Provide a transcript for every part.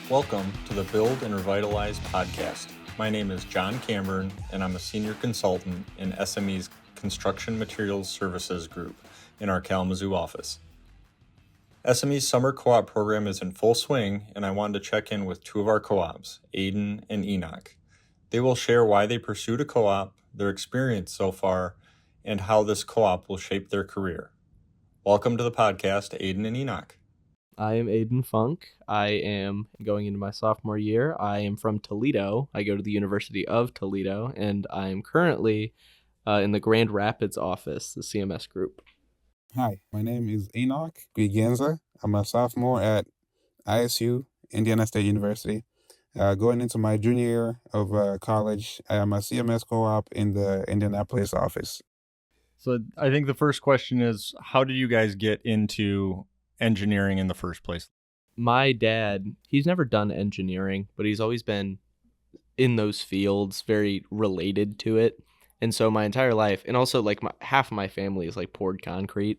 Welcome to the Build and Revitalize podcast. My name is Jon Camburn, and I'm a senior consultant in SME's Construction Materials Services Group in our Kalamazoo office. SME's summer co-op program is in full swing, and I wanted to check in with two of our co-ops, Aidan and Enock. They will share why they pursued a co-op, their experience so far, and how this co-op will shape their career. Welcome to the podcast, Aidan and Enock. I am Aidan Funk. I am going into my sophomore year. I am from Toledo. I go to the University of Toledo, and I am currently in the Grand Rapids office, the CMS group. Hi, my name is Enock Rwigenza. I'm a sophomore at ISU, Indiana State University. Going into my junior year of college, I am a CMS co-op in the Indianapolis office. So I think the first question is, how did you guys get into engineering in the first place? My dad, he's never done engineering, but he's always been in those fields, very related to it. And so my entire life, and also like half of my family is like poured concrete.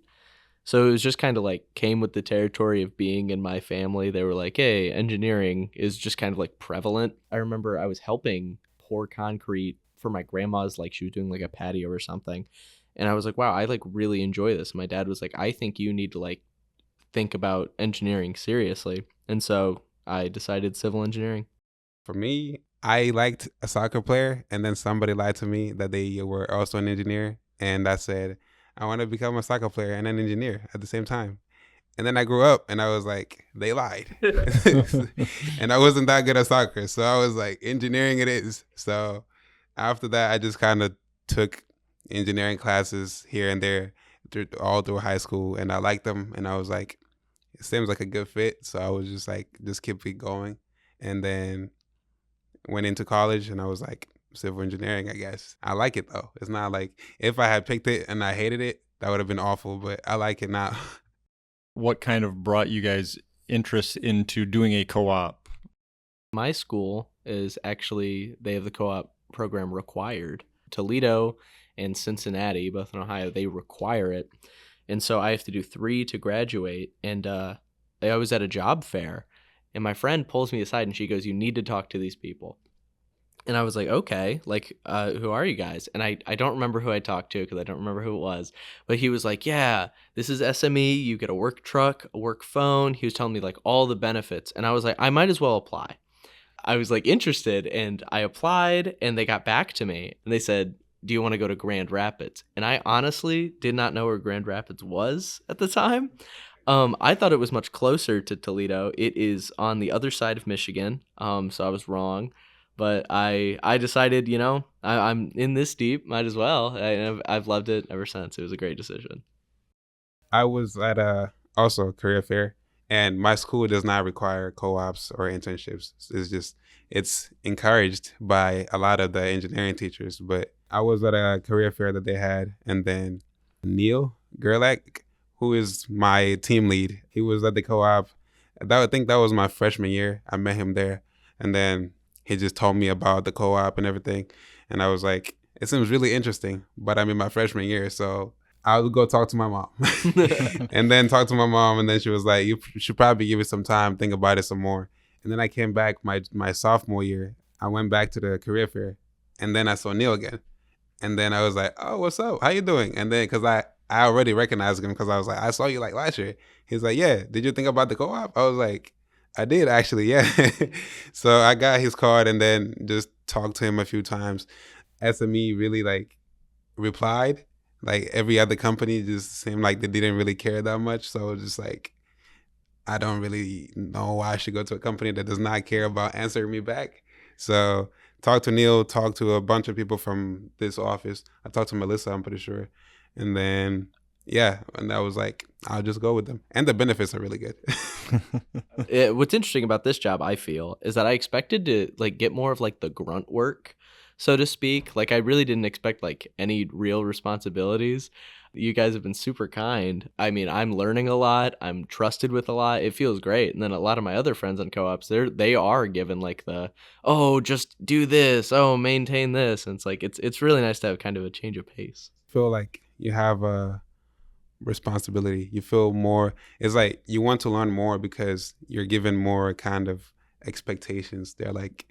So it was just kind of like came with the territory of being in my family. They were like, hey, engineering is just kind of like prevalent. I remember I was helping pour concrete for my grandma's, like she was doing like a patio or something. And I was like, wow, I like really enjoy this. My dad was like, I think you need to like think about engineering seriously. And so I decided civil engineering. For me, I liked a soccer player, and then somebody lied to me that they were also an engineer. And I said, I want to become a soccer player and an engineer at the same time. And then I grew up and I was like, they lied. And I wasn't that good at soccer. So I was like, engineering it is. So after that, I just kind of took engineering classes here and there all through high school, and I liked them. And I was like, it seems like a good fit. So I was just like, just keep it going. And then went into college and I was like, civil engineering, I guess. I like it though. It's not like if I had picked it and I hated it, that would have been awful, but I like it now. What kind of brought you guys interest into doing a co-op? My school is actually, they have the co-op program required. Toledo and Cincinnati, both in Ohio, they require it. And so I have to do 3 to graduate. And I was at a job fair, and my friend pulls me aside and she goes, you need to talk to these people. And I was like, okay, like, who are you guys? And I don't remember who I talked to because I don't remember who it was. But he was like, yeah, this is SME. You get a work truck, a work phone. He was telling me like all the benefits. And I was like, I might as well apply. I was like interested, and I applied, and they got back to me and they said, do you want to go to Grand Rapids? And I honestly did not know where Grand Rapids was at the time. I thought it was much closer to Toledo. It is on the other side of Michigan. So I was wrong. But I decided, I'm in this deep, might as well. I've loved it ever since. It was a great decision. I was at also a career fair, and my school does not require co-ops or internships. It's encouraged by a lot of the engineering teachers. But I was at a career fair that they had, and then Neil Gerlach, who is my team lead, he was at the co-op. I think that was my freshman year. I met him there, and then he just told me about the co-op and everything. And I was like, it seems really interesting, but I'm in my freshman year, so I'll go talk to my mom. And then talk to my mom, and then she was like, you should probably give it some time, think about it some more. And then I came back my sophomore year. I went back to the career fair, and then I saw Neil again. And then I was like, oh, what's up? How you doing? And then because I already recognized him because I was like, I saw you like last year. He's like, yeah, did you think about the co-op? I was like, I did actually, yeah. So I got his card and then just talked to him a few times. SME really like replied. Like every other company just seemed like they didn't really care that much. So just like, I don't really know why I should go to a company that does not care about answering me back. So talked to Neil, talked to a bunch of people from this office. I talked to Melissa, I'm pretty sure. And then, yeah, and I was like, I'll just go with them. And the benefits are really good. What's interesting about this job, I feel, is that I expected to like get more of like the grunt work, so to speak. Like I really didn't expect like any real responsibilities. You guys have been super kind. I mean, I'm learning a lot. I'm trusted with a lot. It feels great. And then a lot of my other friends on co-ops, they are given like the, oh, just do this. Oh, maintain this. And it's like, it's really nice to have kind of a change of pace. Feel like you have a responsibility. You feel more, it's like you want to learn more because you're given more kind of expectations. They're like,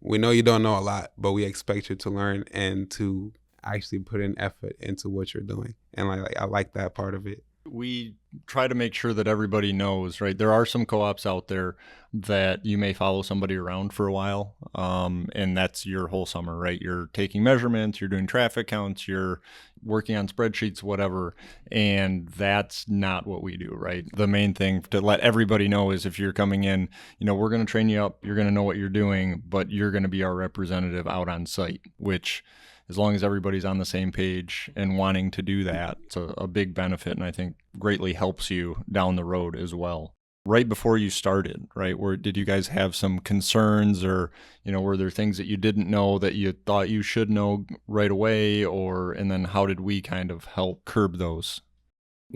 we know you don't know a lot, but we expect you to learn and to actually put in effort into what you're doing. And I like that part of it. We try to make sure that everybody knows, right? There are some co-ops out there that you may follow somebody around for a while, and that's your whole summer, right? You're taking measurements, you're doing traffic counts, you're working on spreadsheets, whatever, and that's not what we do, right? The main thing to let everybody know is if you're coming in, we're going to train you up, you're going to know what you're doing, but you're going to be our representative out on site, which as long as everybody's on the same page and wanting to do that, it's a big benefit, and I think greatly helps you down the road as well. Right before you started, right, did you guys have some concerns, or were there things that you didn't know that you thought you should know right away, and then how did we kind of help curb those?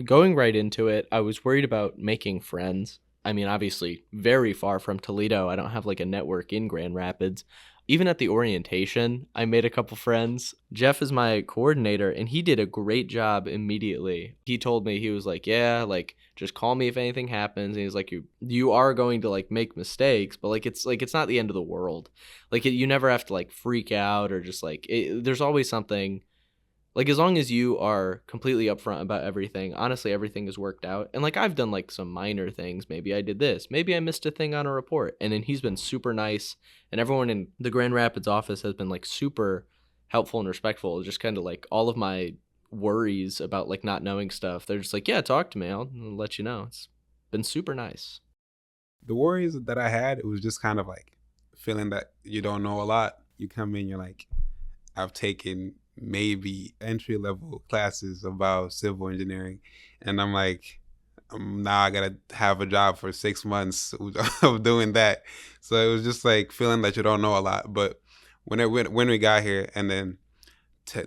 Going right into it, I was worried about making friends. I mean, obviously, very far from Toledo. I don't have like a network in Grand Rapids. Even at the orientation, I made a couple friends. Jeff is my coordinator, and he did a great job immediately. He told me, he was like, yeah, like, just call me if anything happens. And he's like, you are going to like make mistakes, but it's not the end of the world. Like, you never have to like freak out or just like, there's always something. Like, as long as you are completely upfront about everything, honestly, everything is worked out. And like, I've done like some minor things. Maybe I did this. Maybe I missed a thing on a report. And then he's been super nice. And everyone in the Grand Rapids office has been like super helpful and respectful. Just kind of like all of my worries about like not knowing stuff, they're just like, yeah, talk to me. I'll let you know. It's been super nice. The worries that I had, it was just kind of like feeling that you don't know a lot. You come in, you're like, I've taken maybe entry-level classes about civil engineering, and I'm like, now I gotta have a job for 6 months of doing that. So it was just like feeling that you don't know a lot. But when we got here and then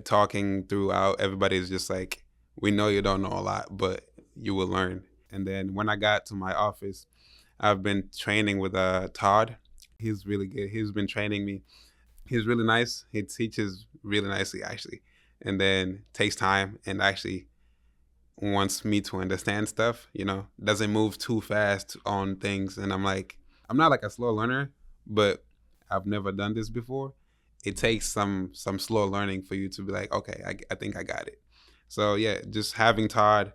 talking throughout, everybody's just like, we know you don't know a lot, but you will learn. And then when I got to my office, I've been training with Todd. He's really good. He's been training me. He's really nice. He teaches really nicely, actually, and then takes time and actually wants me to understand stuff, doesn't move too fast on things. And I'm like, I'm not like a slow learner, but I've never done this before. It takes some slow learning for you to be like, okay, I think I got it. So yeah, just having Todd.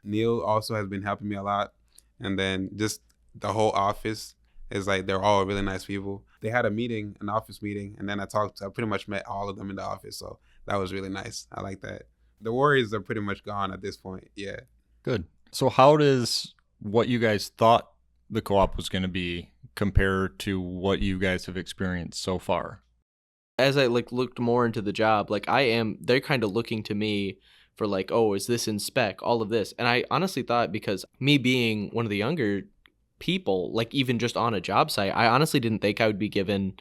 Neil also has been helping me a lot. And then just the whole office is like, they're all really nice people. They had an office meeting, and then I pretty much met all of them in the office. So that was really nice. I like that. The worries are pretty much gone at this point. Yeah. Good. So how does what you guys thought the co-op was going to be compare to what you guys have experienced so far? As I like looked more into the job, like they're kind of looking to me for like, oh, is this in spec? All of this. And I honestly thought, because me being one of the younger people, like even just on a job site, I honestly didn't think I would be given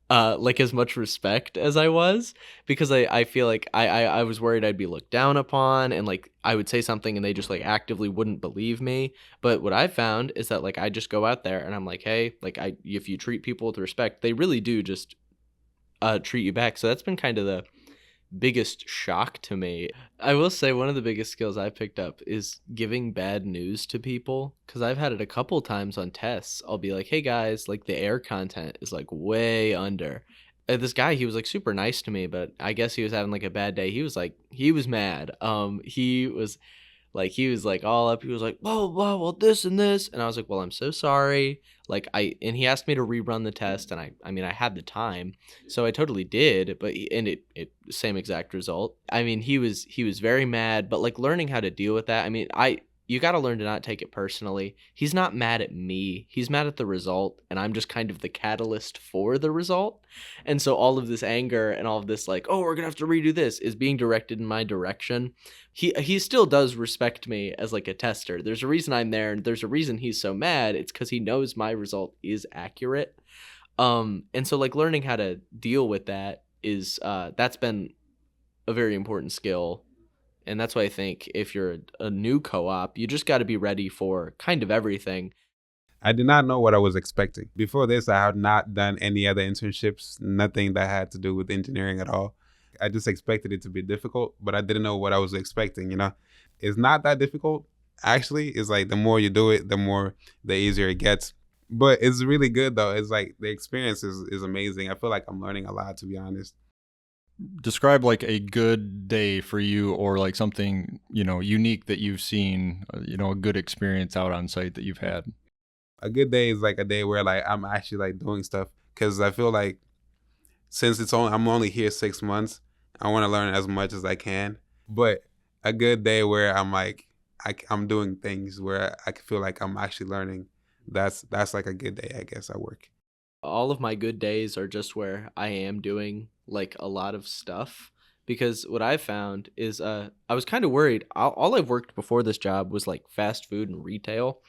like as much respect as I was, because I feel like I was worried I'd be looked down upon, and like I would say something and they just like actively wouldn't believe me. But what I found is that like I just go out there and I'm like, hey, like if you treat people with respect, they really do just treat you back. So that's been kind of the biggest shock to me. I will say one of the biggest skills I picked up is giving bad news to people, because I've had it a couple times on tests. I'll be like, hey guys, like the air content is like way under. This guy, he was like super nice to me, but I guess he was having like a bad day. He was mad. He was like all up. He was like, well, this and this. And I was like, well, I'm so sorry. And he asked me to rerun the test. And I mean, I had the time, so I totally did, but it same exact result. I mean, he was very mad, but like learning how to deal with that. I mean, you got to learn to not take it personally. He's not mad at me. He's mad at the result, and I'm just kind of the catalyst for the result. And so all of this anger and all of this like, oh, we're going to have to redo this, is being directed in my direction. He still does respect me as like a tester. There's a reason I'm there, and there's a reason he's so mad. It's because he knows my result is accurate. And so like learning how to deal with that is that's been a very important skill. And that's why I think if you're a new co-op, you just got to be ready for kind of everything. I did not know what I was expecting. Before this, I had not done any other internships, nothing that had to do with engineering at all. I just expected it to be difficult, but I didn't know what I was expecting, It's not that difficult. Actually, it's like the more you do it, the easier it gets. But it's really good though. It's like the experience is amazing. I feel like I'm learning a lot, to be honest. Describe like a good day for you, or like something, unique that you've seen, a good experience out on site that you've had. A good day is like a day where like I'm actually like doing stuff, because I feel like since I'm only here 6 months, I want to learn as much as I can. But a good day where I'm like I'm doing things where I feel like I'm actually learning. That's like a good day, I guess, at work. All of my good days are just where I am doing like a lot of stuff, because what I found is I was kind of worried. All I've worked before this job was like fast food and retail.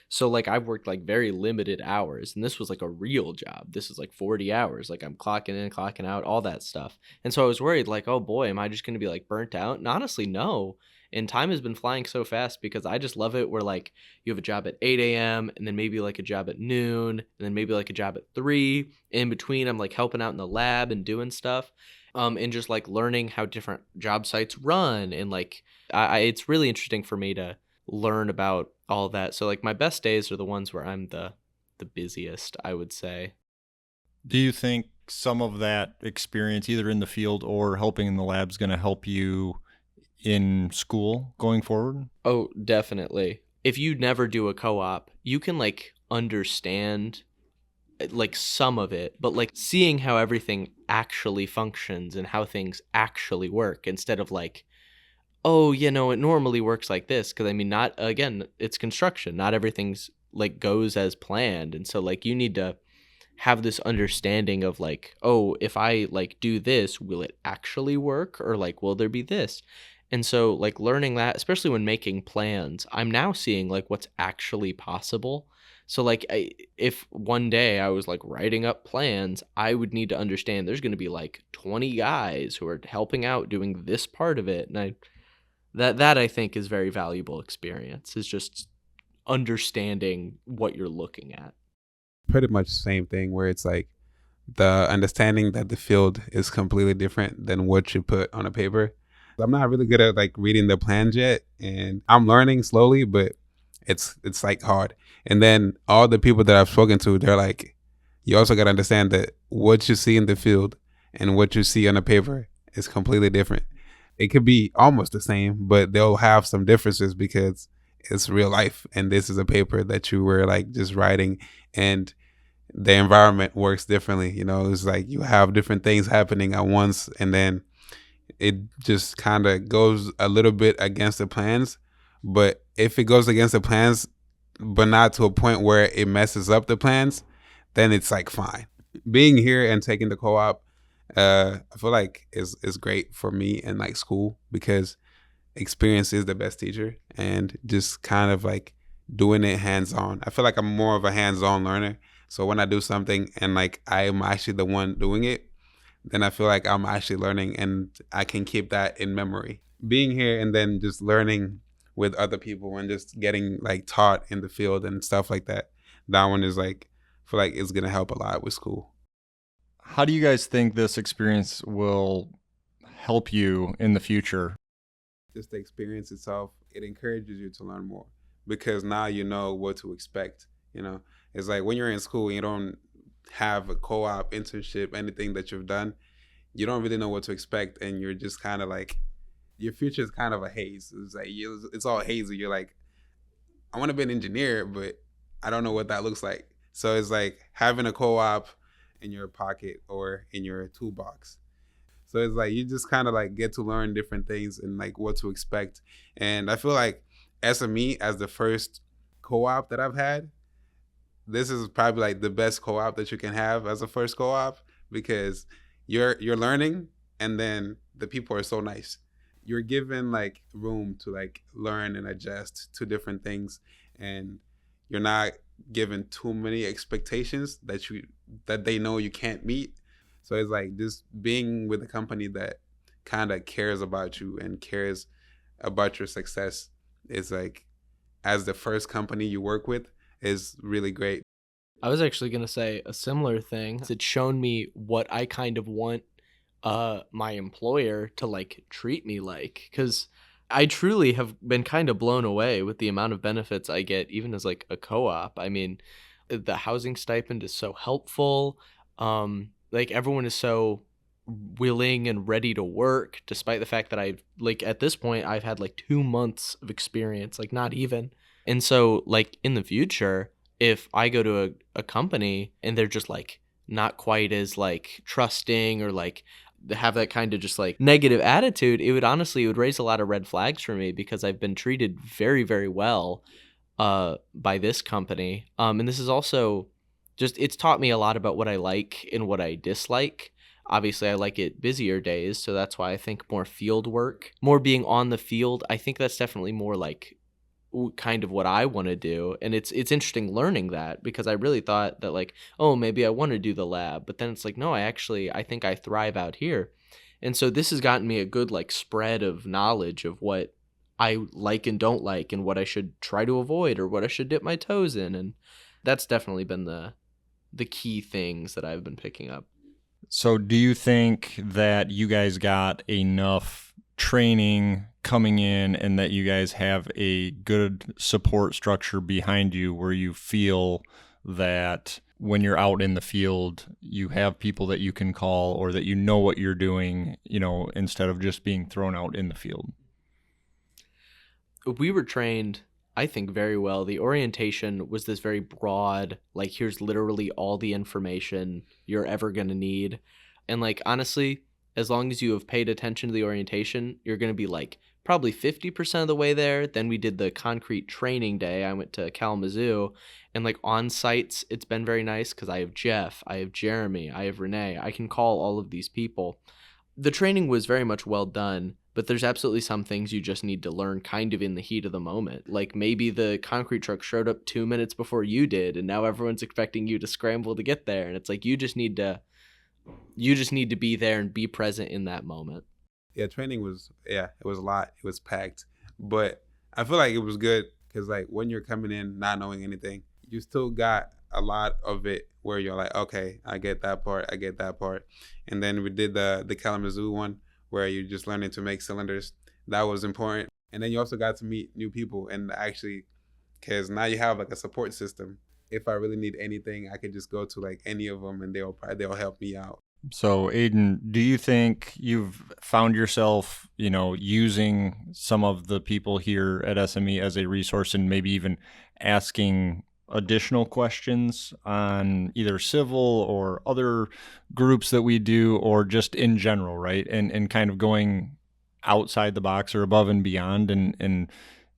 So like I've worked like very limited hours, and this was like a real job. This is like 40 hours. Like I'm clocking in, clocking out, all that stuff. And so I was worried like, "Oh boy, am I just going to be like burnt out?" And honestly, no. And time has been flying so fast because I just love it where like you have a job at 8 a.m. and then maybe like a job at noon and then maybe like a job at 3. In between, I'm like helping out in the lab and doing stuff. And just like learning how different job sites run. And like it's really interesting for me to learn about all that. So like my best days are the ones where I'm the busiest, I would say. Do you think some of that experience, either in the field or helping in the lab, is going to help you in school going forward? Oh, definitely. If you never do a co-op, you can like understand like some of it, but like seeing how everything actually functions and how things actually work instead of like, oh, it normally works like this. Because I mean, not again, it's construction. Not everything's like goes as planned, and so like you need to have this understanding of like, oh, if I like do this, will it actually work, or like will there be this? And so like learning that, especially when making plans, I'm now seeing like what's actually possible. So like if one day I was like writing up plans, I would need to understand there's going to be like 20 guys who are helping out doing this part of it. And that I think is very valuable experience, is just understanding what you're looking at. Pretty much the same thing, where it's like the understanding that the field is completely different than what you put on a paper. I'm not really good at like reading the plans yet, and I'm learning slowly, but it's like hard. And then all the people that I've spoken to, they're like, you also got to understand that what you see in the field and what you see on a paper is completely different. It could be almost the same, but they'll have some differences because it's real life, and this is a paper that you were like just writing, and the environment works differently. It's like you have different things happening at once, and then it just kind of goes a little bit against the plans. But if it goes against the plans, but not to a point where it messes up the plans, then it's like fine. Being here and taking the co-op, I feel like is great for me in like school, because experience is the best teacher, and just kind of like doing it hands-on. I feel like I'm more of a hands-on learner. So when I do something and like I'm actually the one doing it, then I feel like I'm actually learning, and I can keep that in memory. Being here and then just learning with other people and just getting like taught in the field and stuff like that, that one is like, I feel like it's going to help a lot with school. How do you guys think this experience will help you in the future? Just the experience itself, it encourages you to learn more, because now you know what to expect. It's like when you're in school and you don't have a co-op, internship, anything that you've done, you don't really know what to expect, and you're just kind of like, your future is kind of a haze. It's like it's all hazy. You're like, I want to be an engineer, but I don't know what that looks like. So it's like having a co-op in your pocket or in your toolbox. So it's like you just kind of like get to learn different things and like what to expect. And I feel like SME, as the first co-op that I've had, this is probably like the best co-op that you can have as a first co-op, because you're learning, and then the people are so nice. You're given like room to like learn and adjust to different things, and you're not given too many expectations that they know you can't meet. So it's like just being with a company that kind of cares about you and cares about your success is like, as the first company you work with, is really great. I was actually going to say a similar thing. It's shown me what I kind of want my employer to like treat me like, because I truly have been kind of blown away with the amount of benefits I get even as like a co-op. I mean, The housing stipend is so helpful. Like everyone is so willing and ready to work, despite the fact that I've like at this point I've had like 2 months of experience, like not even. And so like in the future, if I go to a company and they're just like not quite as like trusting or like have that kind of just like negative attitude, it would raise a lot of red flags for me because I've been treated very, very well by this company. And this is also just, it's taught me a lot about what I like and what I dislike. Obviously, I like it busier days, so that's why I think more field work, more being on the field. I think that's definitely more like kind of what I want to do. And it's interesting learning that because I really thought that like, oh, maybe I want to do the lab, but then it's like, no, I think I thrive out here. And so this has gotten me a good like spread of knowledge of what I like and don't like and what I should try to avoid or what I should dip my toes in. And that's definitely been the key things that I've been picking up. So do you think that you guys got enough training coming in and that you guys have a good support structure behind you where you feel that when you're out in the field, you have people that you can call or that you know what you're doing, instead of just being thrown out in the field? We were trained, I think, very well. The orientation was this very broad, like, here's literally all the information you're ever going to need. And, like, honestly, as long as you have paid attention to the orientation, you're going to be, like, probably 50% of the way there. Then we did the concrete training day. I went to Kalamazoo, and, like, on sites, it's been very nice because I have Jeff, I have Jeremy, I have Renee. I can call all of these people. The training was very much well done. But there's absolutely some things you just need to learn kind of in the heat of the moment. Like maybe the concrete truck showed up 2 minutes before you did, and now everyone's expecting you to scramble to get there. And it's like you just need to be there and be present in that moment. Yeah, training was it was a lot. It was packed, but I feel like it was good because like when you're coming in not knowing anything, you still got a lot of it where you're like, okay, I get that part, and then we did the Kalamazoo one, where you're just learning to make cylinders. That was important. And then you also got to meet new people and actually, because now you have like a support system. If I really need anything, I can just go to like any of them and they'll help me out. So Aidan, do you think you've found yourself, using some of the people here at SME as a resource and maybe even asking additional questions on either civil or other groups that we do, or just in general, right? And kind of going outside the box or above and beyond. And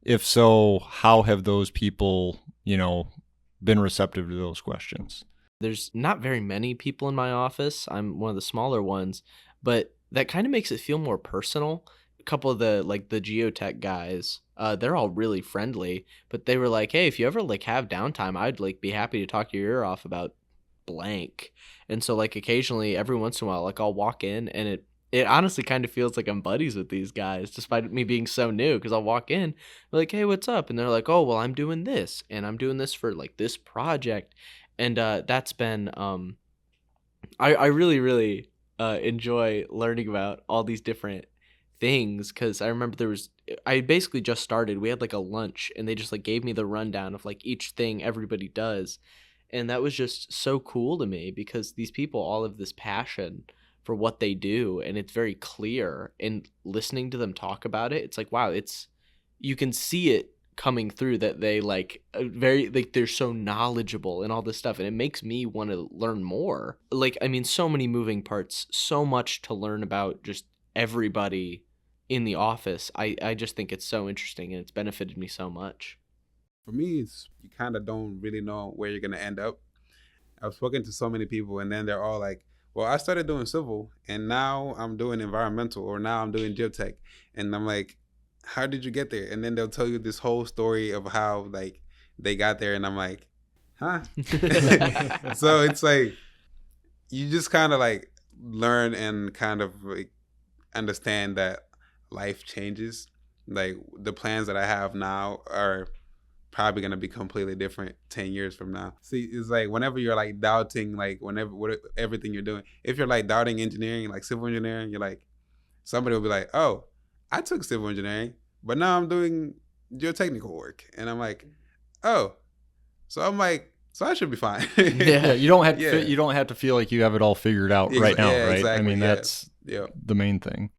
if so, how have those people, been receptive to those questions? There's not very many people in my office. I'm one of the smaller ones, but that kind of makes it feel more personal. A couple of the geotech guys, they're all really friendly, but they were like, hey, if you ever like have downtime, I'd like be happy to talk your ear off about blank. And so like occasionally, every once in a while, like I'll walk in and it honestly kind of feels like I'm buddies with these guys, despite me being so new, because I'll walk in, like, hey, what's up? And they're like, oh, well, I'm doing this, and I'm doing this for like this project. And that's been, I really, really enjoy learning about all these different things, because I remember I basically just started. We had like a lunch, and they just like gave me the rundown of like each thing everybody does. And that was just so cool to me because these people all have this passion for what they do, and it's very clear. And listening to them talk about it, it's like, wow, you can see it coming through that they like very like they're so knowledgeable and all this stuff, and it makes me want to learn more. Like, I mean, so many moving parts, so much to learn about just everybody in the office. I just think it's so interesting, and it's benefited me so much. For me, you kind of don't really know where you're gonna end up. I've spoken to so many people, and then they're all like, well, I started doing civil and now I'm doing environmental, or now I'm doing geotech. And I'm like, how did you get there? And then they'll tell you this whole story of how like they got there, and I'm like, huh? So it's like you just kind of like learn and kind of like understand that life changes. Like the plans that I have now are probably going to be completely different 10 years from now. See, it's like whenever you're like doubting, like everything you're doing, if you're like doubting engineering, like civil engineering, you're like, somebody will be like, oh, I took civil engineering, but now I'm doing geotechnical work. And I'm like, oh, so I'm like, So I should be fine. Yeah, you don't have Yeah. to. You don't have to feel like you have it all figured out right now, Yeah, right? exactly, I mean, yeah. that's Yeah. the main thing.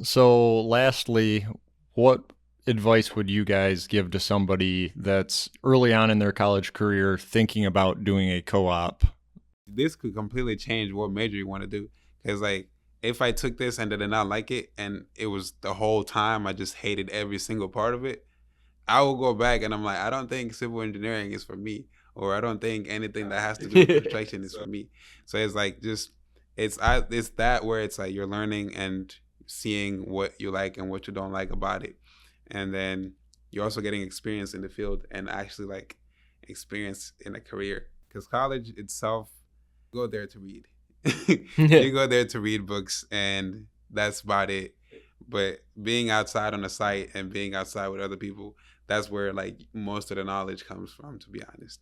So, lastly, what advice would you guys give to somebody that's early on in their college career thinking about doing a co-op? This could completely change what major you want to do. Because, like, if I took this and did not like it, and it was the whole time I just hated every single part of it, I will go back and I'm like, I don't think civil engineering is for me, or I don't think anything that has to do with construction is for me. So it's like it's that where it's like you're learning and seeing what you like and what you don't like about it, and then you're also getting experience in the field and actually like experience in a career. Because college itself, you go there to read. You go there to read books, and that's about it. But being outside on the site and being outside with other people, that's where like most of the knowledge comes from, to be honest.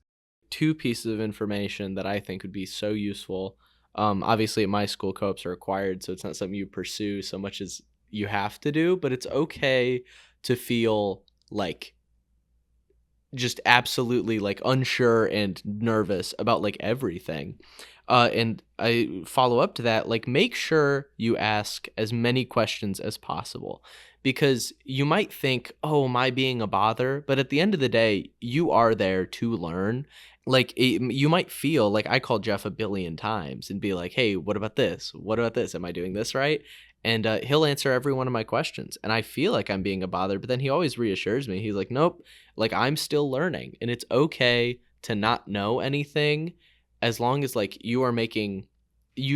2 pieces of information that I think would be so useful. Obviously, at my school, co-ops are required, so it's not something you pursue so much as you have to do, but it's okay to feel like just absolutely like unsure and nervous about like everything. And I follow up to that, like make sure you ask as many questions as possible, because you might think, oh, am I being a bother? But at the end of the day, you are there to learn. Like you might feel like I called Jeff a billion times and be like, hey, what about this? What about this? Am I doing this right? And he'll answer every one of my questions. And I feel like I'm being a bother, but then he always reassures me. He's like, nope, like I'm still learning. And it's okay to not know anything, as long as like you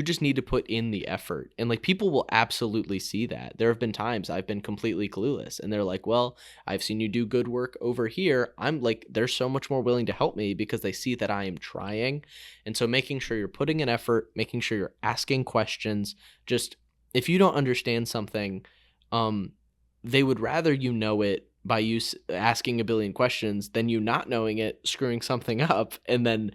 just need to put in the effort. And like people will absolutely see that. There have been times I've been completely clueless and they're like, well, I've seen you do good work over here. I'm like, they're so much more willing to help me because they see that I am trying. And so making sure you're putting in effort, making sure you're asking questions. Just if you don't understand something, they would rather you know it by you asking a billion questions than you not knowing it, screwing something up, and then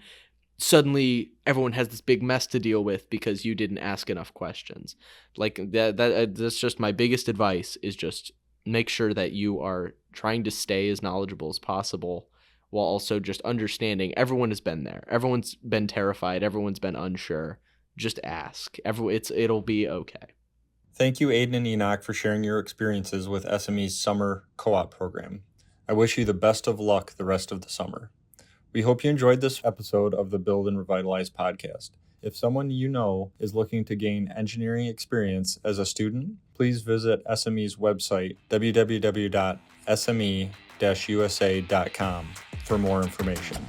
suddenly everyone has this big mess to deal with because you didn't ask enough questions. Like that's just my biggest advice, is just make sure that you are trying to stay as knowledgeable as possible, while also just understanding everyone has been there. Everyone's been terrified. Everyone's been unsure. Just ask. It'll be okay. Thank you, Aidan and Enock, for sharing your experiences with SME's summer co-op program. I wish you the best of luck the rest of the summer. We hope you enjoyed this episode of the Build and Revitalize podcast. If someone you know is looking to gain engineering experience as a student, please visit SME's website, www.sme-usa.com, for more information.